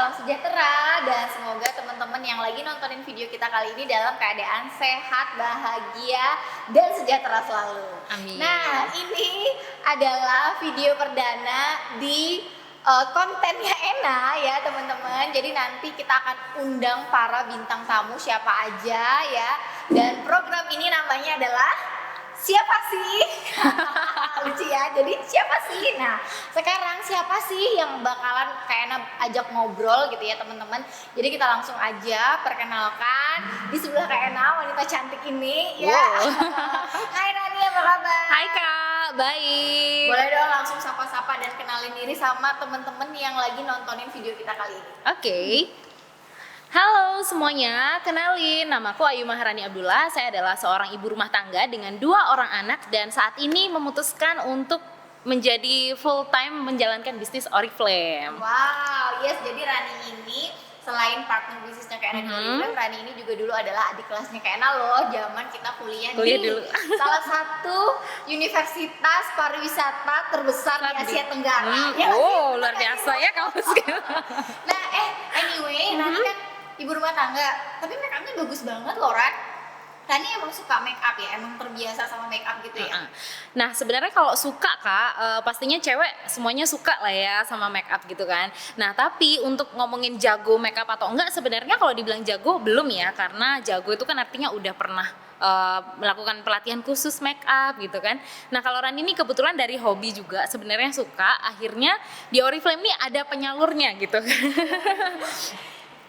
salam sejahtera dan semoga teman-teman yang lagi nontonin video kita kali ini dalam keadaan sehat, bahagia, dan sejahtera selalu. Amin. Nah, ini adalah video perdana di kontennya Ena ya teman-teman. Jadi nanti kita akan undang para bintang tamu siapa aja ya. Dan program ini namanya adalah Siapa Sih? Lucu ya, jadi siapa sih? Nah, sekarang siapa sih yang bakalan Kak Ena ajak ngobrol gitu ya teman-teman. Jadi kita langsung aja perkenalkan. Di sebelah Kak Ena, wanita cantik ini ya. Hai Rani, apa kabar? Hai Kak, baik. Boleh dong langsung sapa-sapa dan kenalin diri sama teman-teman yang lagi nontonin video kita kali ini. Oke. Halo semuanya, kenalin, namaku Ayu Maharani Abdullah. Saya adalah seorang ibu rumah tangga dengan 2 orang anak dan saat ini memutuskan untuk menjadi full time menjalankan bisnis Oriflame. Wow, yes, jadi Rani ini selain partner bisnisnya Kak Ena di Oriflame, Rani ini juga dulu adalah adik kelasnya Kak Ena loh, zaman kita kuliah di dulu. salah satu universitas pariwisata terbesar di Asia Tenggara. Ya, Oh, luar biasa ya kamu sekarang. Nah, anyway, Rani kan ibu rumah tangga, tapi make upnya bagus banget loh, Ran. Rani emang suka make up ya, emang terbiasa sama make up gitu ya. Nah sebenarnya kalau suka Kak, pastinya cewek semuanya suka lah ya sama make up gitu kan. Nah tapi untuk ngomongin jago make up atau enggak, sebenarnya kalau dibilang jago belum ya, karena jago itu kan artinya udah pernah melakukan pelatihan khusus make up gitu kan. Nah kalau Rani ini kebetulan dari hobi juga sebenarnya suka, akhirnya di Oriflame ini ada penyalurnya gitu kan.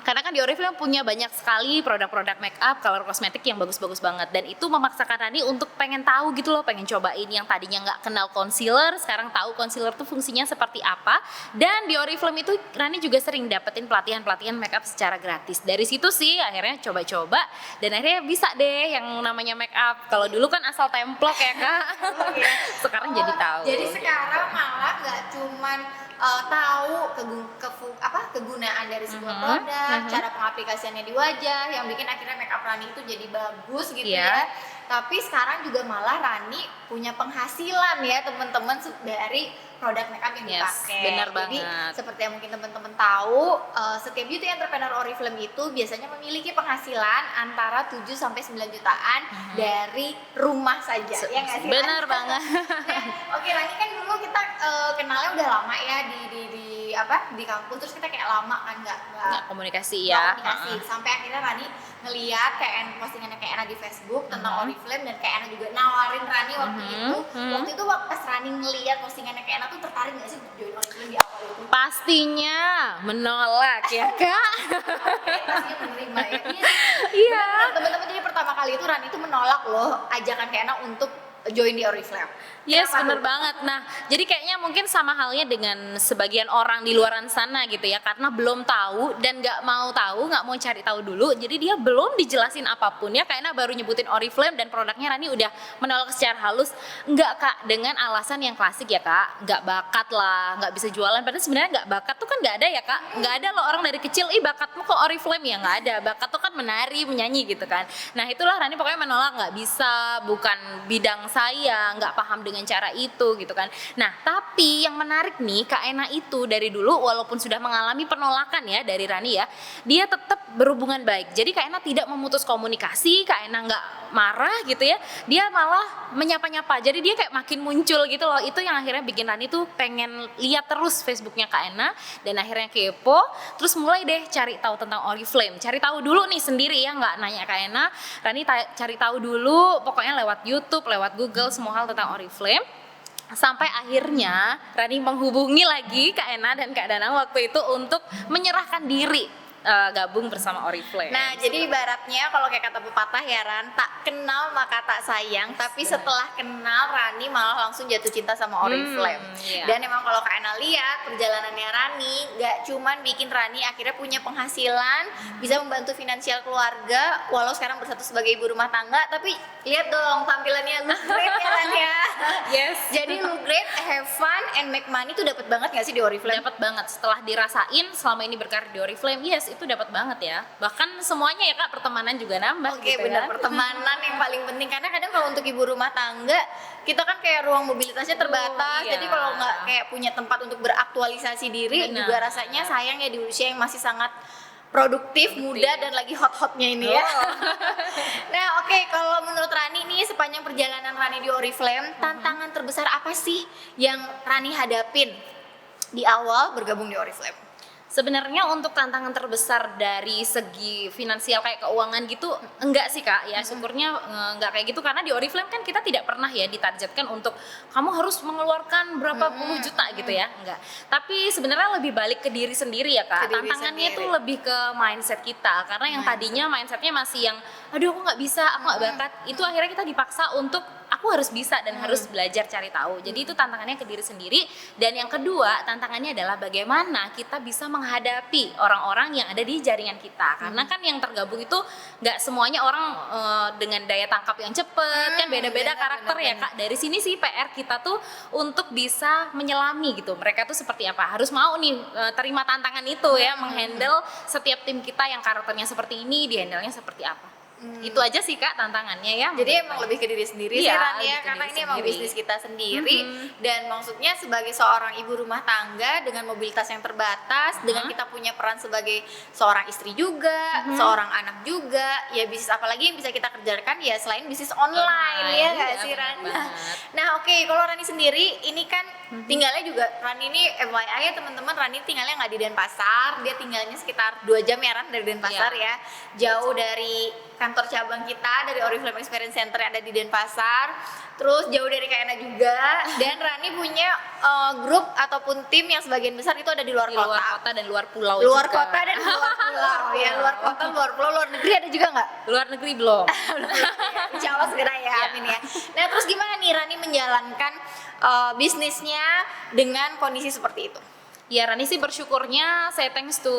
Karena kan di Oriflame punya banyak sekali produk-produk make up, color kosmetik yang bagus-bagus banget, dan itu memaksakan Rani untuk pengen tahu gitu loh, pengen cobain yang tadinya nggak kenal concealer, sekarang tahu concealer tuh fungsinya seperti apa. Dan di Oriflame itu Rani juga sering dapetin pelatihan-pelatihan make up secara gratis. Dari situ sih akhirnya coba-coba dan akhirnya bisa deh yang namanya make up. Kalau dulu kan asal templok ya Kak. Sekarang jadi tahu. Jadi sekarang malah nggak cuman tahu kegunaan dari sebuah produk, cara pengaplikasiannya di wajah yang bikin akhirnya make up Rani itu jadi bagus gitu ya. Tapi sekarang juga malah Rani punya penghasilan ya teman-teman dari produk make up yang dipakai. Benar Jadi banget. seperti yang mungkin teman-teman tahu, setiap beauty entrepreneur Oriflame itu biasanya memiliki penghasilan antara 7 sampai 9 jutaan dari rumah saja. Ya nggak sih? Benar banget. Oke, Rani kan dulu kita kenalnya udah lama ya di kampus, terus kita kayak lama kan nggak komunikasi ya. Sampai akhirnya Rani ngeliat kayak postingannya kayak Ena di Facebook tentang Oriflame, dan kayak Ena juga nawarin Rani waktu itu. Waktu itu pas Rani ngeliat postingannya kayak Ena tuh tertarik nggak sih untuk join Oriflame di awal itu? Pastinya menolak ya Kak. Pastinya menerima ya. Iya. Teman-teman, jadi pertama kali itu Rani itu menolak loh ajakan kayak Ena untuk join di Oriflame. Yes, bener banget. Nah, jadi kayaknya mungkin sama halnya dengan sebagian orang di luaran sana gitu ya, karena belum tahu dan nggak mau tahu, nggak mau cari tahu dulu, jadi dia belum dijelasin apapun ya, kayaknya baru nyebutin Oriflame dan produknya Rani udah menolak secara halus. Nggak Kak, dengan alasan yang klasik ya Kak, nggak bakat lah, nggak bisa jualan, padahal sebenarnya nggak bakat tuh kan nggak ada ya Kak, nggak ada loh orang dari kecil, bakatmu kok Oriflame ya, nggak ada, bakat tuh kan menari, menyanyi gitu kan. Nah itulah Rani pokoknya menolak, nggak bisa, bukan bidang saya, nggak paham dengan cara itu gitu kan. Nah tapi yang menarik nih, Kak Ena itu dari dulu walaupun sudah mengalami penolakan ya dari Rani ya, dia tetap berhubungan baik. Jadi Kak Ena tidak memutus komunikasi, Kak Ena nggak marah gitu ya, dia malah menyapa-nyapa. Jadi dia kayak makin muncul gitu loh. Itu yang akhirnya bikin Rani tuh pengen lihat terus Facebooknya Kak Ena, dan akhirnya kepo, terus mulai deh cari tahu tentang Oriflame. Cari tahu dulu nih sendiri ya, nggak nanya Kak Ena. Rani cari tahu dulu, pokoknya lewat YouTube, lewat Google, semua hal tentang Oriflame. Sampai akhirnya Rani menghubungi lagi Kak Ena dan Kak Danang waktu itu untuk menyerahkan diri gabung bersama Oriflame. Nah, jadi ibaratnya kalau kayak kata pepatah ya Ran, tak kenal maka tak sayang, tapi setelah kenal Rani malah langsung jatuh cinta sama Oriflame. Dan emang kalau Kak Ena lihat perjalanannya Rani, gak cuman bikin Rani akhirnya punya penghasilan, bisa membantu finansial keluarga, walau sekarang bersatu sebagai ibu rumah tangga, tapi lihat dong tampilannya look great ya Ran ya. Yes. Jadi look great, have fun, and make money tuh dapat banget gak sih di Oriflame? Dapat banget setelah dirasain selama ini berkarir di Oriflame. Yes, itu dapat banget ya. Bahkan semuanya ya Kak, pertemanan juga nambah Oke, gitu benar, kan. pertemanan yang paling penting karena kadang kalau untuk ibu rumah tangga kita kan kayak ruang mobilitasnya terbatas, iya. jadi kalau nggak kayak punya tempat untuk beraktualisasi diri Benar. juga rasanya sayang ya di usia yang masih sangat produktif, muda dan lagi hot-hotnya ini ya. Nah, oke, kalau menurut Rani nih sepanjang perjalanan Rani di Oriflame, tantangan terbesar apa sih yang Rani hadapin di awal bergabung di Oriflame? Sebenarnya untuk tantangan terbesar dari segi finansial kayak keuangan gitu enggak sih Kak, ya syukurnya enggak kayak gitu karena di Oriflame kan kita tidak pernah ya ditargetkan untuk kamu harus mengeluarkan berapa puluh juta gitu ya, enggak. Tapi sebenarnya lebih balik ke diri sendiri ya Kak. Ke diri Tantangannya sendiri. tuh lebih ke mindset kita karena yang tadinya mindsetnya masih yang aduh aku nggak bisa, aku nggak bakat, itu akhirnya kita dipaksa untuk aku harus bisa dan harus belajar cari tahu. Jadi itu tantangannya ke diri sendiri. Dan yang kedua tantangannya adalah bagaimana kita bisa menghadapi orang-orang yang ada di jaringan kita. Karena kan yang tergabung itu nggak semuanya orang dengan daya tangkap yang cepet, kan beda-beda karakter ya Kak. Dari sini sih PR kita tuh untuk bisa menyelami gitu. Mereka tuh seperti apa? Harus mau nih terima tantangan itu ya, menghandle setiap tim kita yang karakternya seperti ini, dihandle-nya seperti apa. Itu aja sih Kak tantangannya ya. Jadi menurut emang saya. lebih ke diri sendiri Iya, sih Ran lebih ya, ke karena diri ini emang sendiri. bisnis kita sendiri dan maksudnya sebagai seorang ibu rumah tangga dengan mobilitas yang terbatas, dengan kita punya peran sebagai seorang istri juga, seorang anak juga, ya bisnis apalagi yang bisa kita kerjakan ya selain bisnis online ya nggak iya, sih Ran? benar banget. Nah oke, kalau Rani sendiri ini kan tinggalnya juga, Rani ini FYI ya teman-teman, Rani tinggalnya nggak di Denpasar, dia tinggalnya sekitar 2 jam ya Ran dari Denpasar ya, jauh dari kantor cabang kita, dari Oriflame Experience Center yang ada di Denpasar, terus jauh dari KNA juga, dan Rani punya grup ataupun tim yang sebagian besar itu ada di luar Di kota. luar kota dan luar pulau Luar juga. kota dan luar pulau ya, luar kota, luar pulau, luar negeri ada juga nggak? Luar negeri belum. Insya Allah segera ya, amin ya. Nah terus gimana nih Rani menjalankan bisnisnya dengan kondisi seperti itu? Ya Rani sih bersyukurnya saya thanks to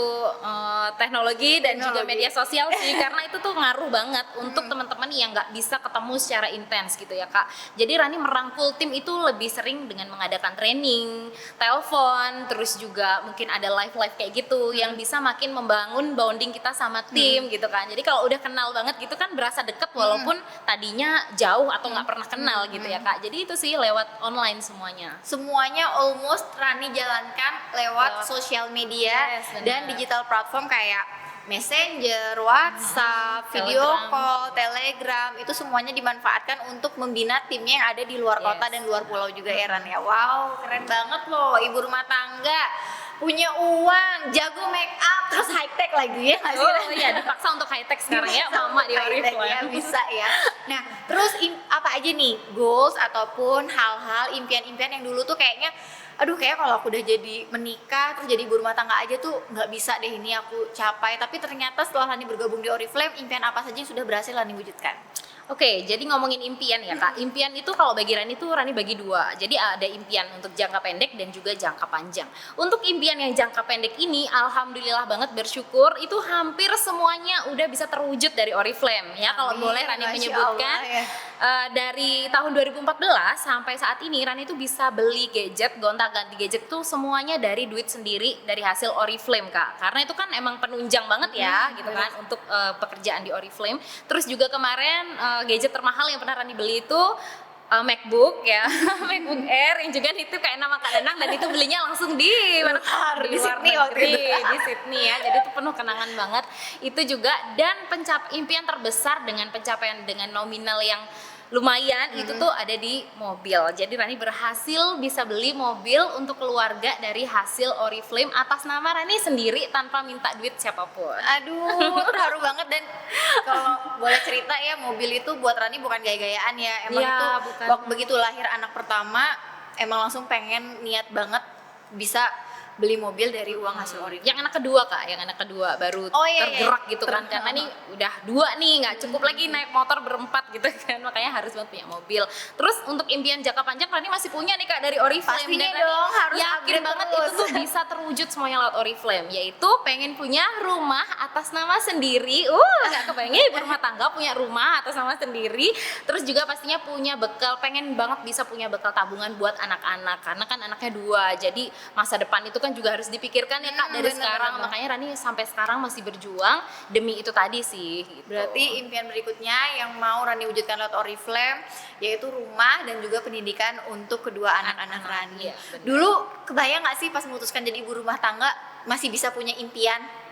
teknologi dan juga media sosial sih karena itu tuh ngaruh banget untuk teman-teman yang nggak bisa ketemu secara intens gitu ya Kak. Jadi Rani merangkul tim itu lebih sering dengan mengadakan training, telepon, terus juga mungkin ada live kayak gitu yang bisa makin membangun bonding kita sama tim gitu kan. Jadi kalau udah kenal banget gitu kan berasa deket walaupun tadinya jauh atau nggak pernah kenal gitu ya Kak. Jadi itu sih lewat online semuanya. Semuanya almost Rani jalankan lewat sosial media Yes, benar. dan digital platform kayak Messenger, WhatsApp, video Telegram. call, Telegram, itu semuanya dimanfaatkan untuk membina timnya yang ada di luar kota Yes. dan luar pulau juga ya Ran ya. Wow, keren banget loh ibu rumah tangga, punya uang, jago make up, terus high tech lagi ya nggak sih, Ran? Oh iya dipaksa untuk high tech sekarang ya Bisa mama di high-tech ya, Oriflame. bisa ya. Nah, terus apa aja nih goals ataupun hal-hal impian-impian yang dulu tuh kayaknya aduh kayak kalau aku udah jadi menikah terus jadi ibu rumah tangga aja tuh nggak bisa deh ini aku capai, tapi ternyata setelah Rani bergabung di Oriflame, impian apa saja yang sudah berhasil Rani wujudkan? Oke, jadi ngomongin impian ya Kak. Impian itu kalau bagi Rani tuh Rani bagi dua. Jadi ada impian untuk jangka pendek dan juga jangka panjang. Untuk impian yang jangka pendek ini, alhamdulillah banget bersyukur itu hampir semuanya udah bisa terwujud dari Oriflame ya. Kalau Amin, boleh Rani Masya menyebutkan Allah, ya. dari tahun 2014 sampai saat ini Rani itu bisa beli gadget, gonta-ganti gadget tuh semuanya dari duit sendiri dari hasil Oriflame Kak. Karena itu kan emang penunjang banget ya gitu kan untuk pekerjaan di Oriflame. Terus juga kemarin gadget termahal yang pernah Rani beli itu MacBook ya, MacBook Air yang juga itu kayak nama Kak Danang dan itu belinya langsung di mana Di Sydney waktu negeri, itu. di Sydney ya. Jadi itu penuh kenangan banget. Itu juga dan impian terbesar dengan pencapaian dengan nominal yang lumayan itu tuh ada di mobil. Jadi Rani berhasil bisa beli mobil untuk keluarga dari hasil Oriflame atas nama Rani sendiri tanpa minta duit siapapun. Aduh, terharu banget. Dan kalau boleh cerita ya, mobil itu buat Rani bukan gaya-gayaan ya. Emang Iya, itu bukan. waktu begitu lahir anak pertama, emang langsung pengen niat banget bisa beli mobil dari uang hasil Oriflame. Yang anak kedua Kak, yang anak kedua baru Oh, iya, tergerak iya. gitu kan, karena nih udah dua nih nggak cukup lagi naik motor berempat gitu kan, makanya harus banget punya mobil. Terus untuk impian jangka panjang Rani masih punya nih Kak dari Oriflame. Pastinya dan Rani dong, harus yakin upgrade banget terus. itu tuh bisa terwujud semuanya lewat Oriflame, yaitu pengen punya rumah atas nama sendiri. Nggak kebayangnya ibu rumah tangga punya rumah atas nama sendiri. Terus juga pastinya punya bekal, pengen banget bisa punya bekal tabungan buat anak-anak karena kan anaknya dua, jadi masa depan itu kan kan juga harus dipikirkan ya Kak dari Bener, sekarang. bener. Makanya Rani sampai sekarang masih berjuang demi itu tadi sih. Gitu. Berarti impian berikutnya yang mau Rani wujudkan lewat Oriflame yaitu rumah dan juga pendidikan untuk kedua anak-anak Rani. Iya, benar. Dulu kebayang nggak sih pas memutuskan jadi ibu rumah tangga masih bisa punya impian?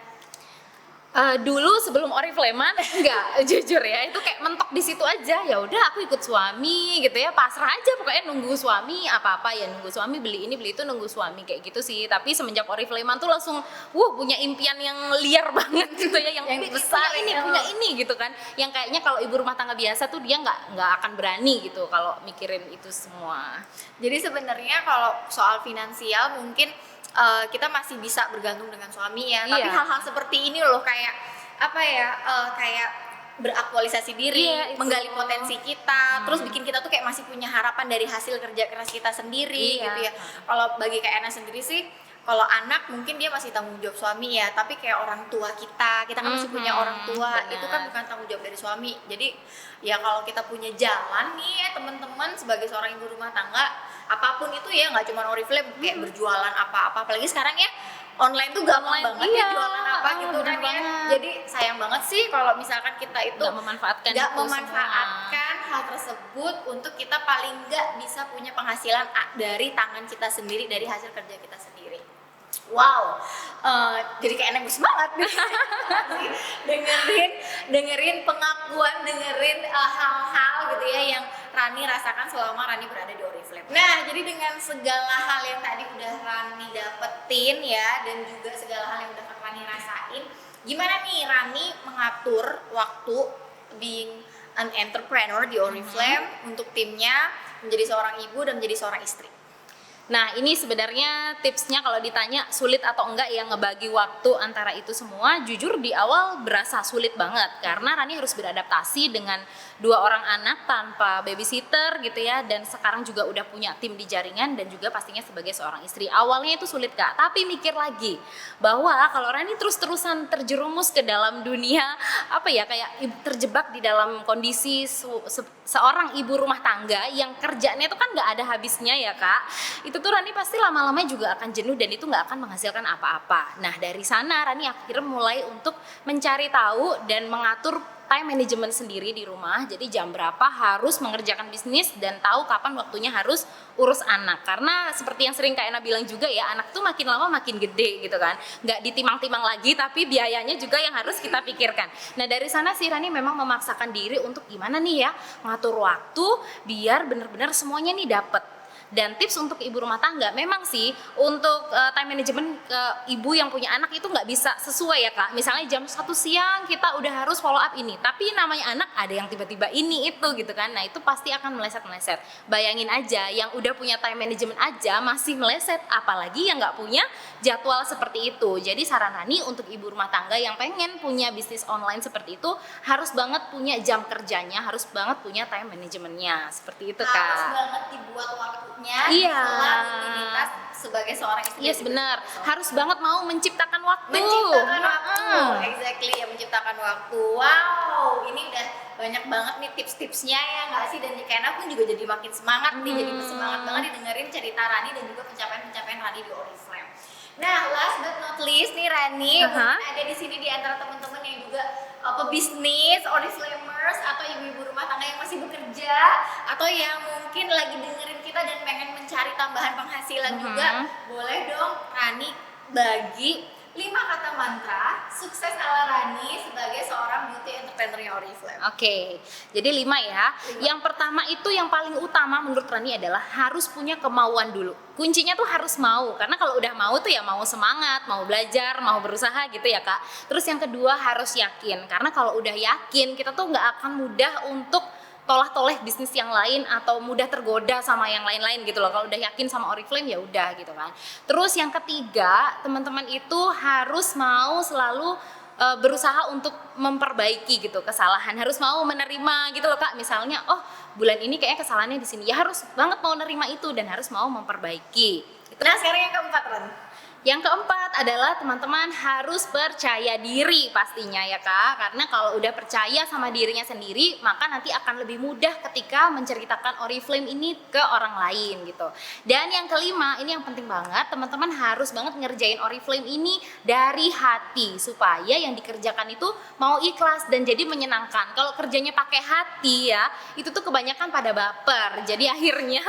Dulu sebelum Oriflame-an enggak, jujur ya, itu kayak mentok di situ aja. Ya udah aku ikut suami gitu ya, pasrah aja pokoknya nunggu suami apa-apa ya, nunggu suami beli ini beli itu, nunggu suami kayak gitu sih. Tapi semenjak Oriflame-an tuh langsung punya impian yang liar banget gitu ya, yang besar punya ini ya. punya ini gitu kan. Yang kayaknya kalau ibu rumah tangga biasa tuh dia nggak akan berani gitu kalau mikirin itu semua. Jadi sebenarnya kalau soal finansial mungkin kita masih bisa bergantung dengan suami ya. Tapi Iya. hal-hal seperti ini loh kayak apa ya? Kayak beraktualisasi diri, Iya, itu. menggali potensi kita, terus bikin kita tuh kayak masih punya harapan dari hasil kerja keras kita sendiri Iya. gitu ya. Kalau bagi Kak Ena sendiri sih, kalau anak mungkin dia masih tanggung jawab suami ya, tapi kayak orang tua kita kan masih punya orang tua, benar. itu kan bukan tanggung jawab dari suami. Jadi ya kalau kita punya jalan nih ya teman-teman sebagai seorang ibu rumah tangga, apapun itu ya, nggak cuma Oriflame kayak berjualan apa-apa, apalagi sekarang ya online tuh gampang Online, banget iya. ya jualan apa gitu Bener kan ya. banget. Jadi sayang banget sih kalau misalkan kita itu Nggak memanfaatkan nggak itu memanfaatkan hal tersebut untuk kita paling nggak bisa punya penghasilan dari tangan kita sendiri, dari hasil kerja kita sendiri. Wow, jadi kayak enak semangat nih. dengerin pengakuan, dengerin hal-hal gitu ya yang Rani rasakan selama Rani berada di Oriflame. Nah, jadi dengan segala hal yang tadi udah Rani dapetin ya, dan juga segala hal yang udah Rani rasain, gimana nih Rani mengatur waktu being an entrepreneur di Oriflame untuk timnya, menjadi seorang ibu dan menjadi seorang istri? Nah ini sebenarnya tipsnya kalau ditanya sulit atau enggak ya ngebagi waktu antara itu semua, jujur di awal berasa sulit banget karena Rani harus beradaptasi dengan 2 orang anak tanpa babysitter gitu ya, dan sekarang juga udah punya tim di jaringan dan juga pastinya sebagai seorang istri. Awalnya itu sulit Kak, tapi mikir lagi bahwa kalau Rani terus-terusan terjerumus ke dalam dunia apa ya, kayak terjebak di dalam kondisi seorang ibu rumah tangga yang kerjanya itu kan nggak ada habisnya ya Kak, itu tuh Rani pasti lama-lama juga akan jenuh dan itu nggak akan menghasilkan apa-apa. Nah dari sana Rani akhirnya mulai untuk mencari tahu dan mengatur time management sendiri di rumah. Jadi jam berapa harus mengerjakan bisnis dan tahu kapan waktunya harus urus anak. Karena seperti yang sering Kak Ena bilang juga ya, anak tuh makin lama makin gede gitu kan. Nggak ditimang-timang lagi, tapi biayanya juga yang harus kita pikirkan. Nah dari sana sih Rani memang memaksakan diri untuk gimana nih ya, ngatur waktu biar benar-benar semuanya nih dapet. Dan tips untuk ibu rumah tangga, memang sih untuk time management ibu yang punya anak itu nggak bisa sesuai ya Kak. Misalnya jam 1 siang kita udah harus follow up ini, tapi namanya anak ada yang tiba-tiba ini itu gitu kan. Nah itu pasti akan meleset-meleset. Bayangin aja yang udah punya time management aja masih meleset, apalagi yang nggak punya jadwal seperti itu. Jadi saran Rani untuk ibu rumah tangga yang pengen punya bisnis online seperti itu, harus banget punya jam kerjanya, harus banget punya time managementnya, seperti itu Kak. Harus banget dibuat waktunya. Iya. Setelah rutinitas sebagai seorang istri. Yes benar, harus banget mau menciptakan waktu. Menciptakan waktu, exactly ya, menciptakan waktu. Wow, ini udah banyak banget nih tips-tipsnya ya nggak sih, dan Kena pun juga jadi makin semangat nih, jadi semangat banget didengerin cerita Rani dan juga pencapaian-pencapaian Rani di Oriflame. Nah, last but not least nih Rani, mungkin ada di sini di antara teman-teman yang juga pebisnis, Oriflamers atau ibu-ibu rumah tangga yang masih bekerja atau yang mungkin lagi dengerin kita dan pengen mencari tambahan penghasilan juga, boleh dong Rani bagi 5 kata mantra sukses ala Rani sebagai seorang beauty entrepreneur Oriflame. Oke, jadi 5 ya. Yang pertama itu yang paling utama menurut Rani adalah harus punya kemauan dulu. Kuncinya tuh harus mau, karena kalau udah mau tuh ya mau semangat, mau belajar, mau berusaha gitu ya Kak. Terus yang kedua harus yakin, karena kalau udah yakin kita tuh nggak akan mudah untuk toleh bisnis yang lain atau mudah tergoda sama yang lain-lain gitu loh. Kalau udah yakin sama Oriflame ya udah gitu kan. Terus yang ketiga, teman-teman itu harus mau selalu berusaha untuk memperbaiki gitu kesalahan, harus mau menerima gitu loh Kak. Misalnya oh bulan ini kayaknya kesalahannya di sini, ya harus banget mau nerima itu dan harus mau memperbaiki. Nah sekarang yang keempat Ran. Yang keempat adalah teman-teman harus percaya diri pastinya ya Kak. Karena kalau udah percaya sama dirinya sendiri, maka nanti akan lebih mudah ketika menceritakan Oriflame ini ke orang lain gitu. Dan yang kelima, ini yang penting banget, teman-teman harus banget ngerjain Oriflame ini dari hati supaya yang dikerjakan itu mau ikhlas dan jadi menyenangkan. Kalau kerjanya pakai hati ya, itu tuh kebanyakan pada baper. Jadi akhirnya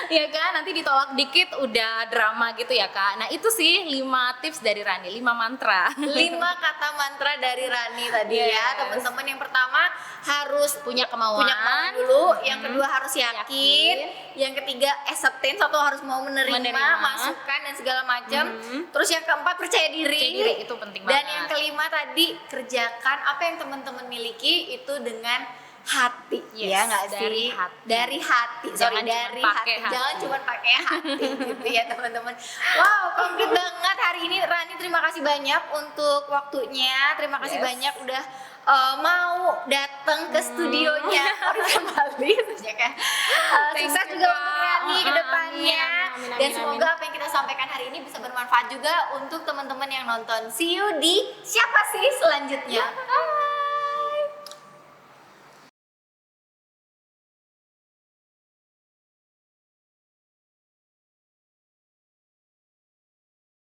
ya kan nanti ditolak dikit udah drama gitu ya Kak. Nah, itu sih 5 tips dari Rani, 5 mantra. 5 kata mantra dari Rani tadi ya, teman-teman. Yang pertama harus Punya kemauan. dulu, yang kedua harus yakin, yang ketiga acceptance atau harus mau menerima masukan dan segala macam. Terus yang keempat percaya diri. Percaya diri itu penting Dan banget. yang kelima tadi kerjakan apa yang teman-teman miliki itu dengan hati, Yes, ya nggak sih? dari hati. Dari hati, Jangan dari cuma pakai hati. hati. Jangan cuma pakai hati gitu ya teman-teman. Wow, komplit banget hari ini Rani. Terima kasih banyak untuk waktunya. Terima kasih Yes. banyak udah mau datang ke studionya Oriflame Bali ya kan. Thank Sukses you, juga Kak. untuk Rani ke depannya. Amin, Dan semoga apa yang kita sampaikan hari ini bisa bermanfaat juga untuk teman-teman yang nonton. See you di siapa sih selanjutnya.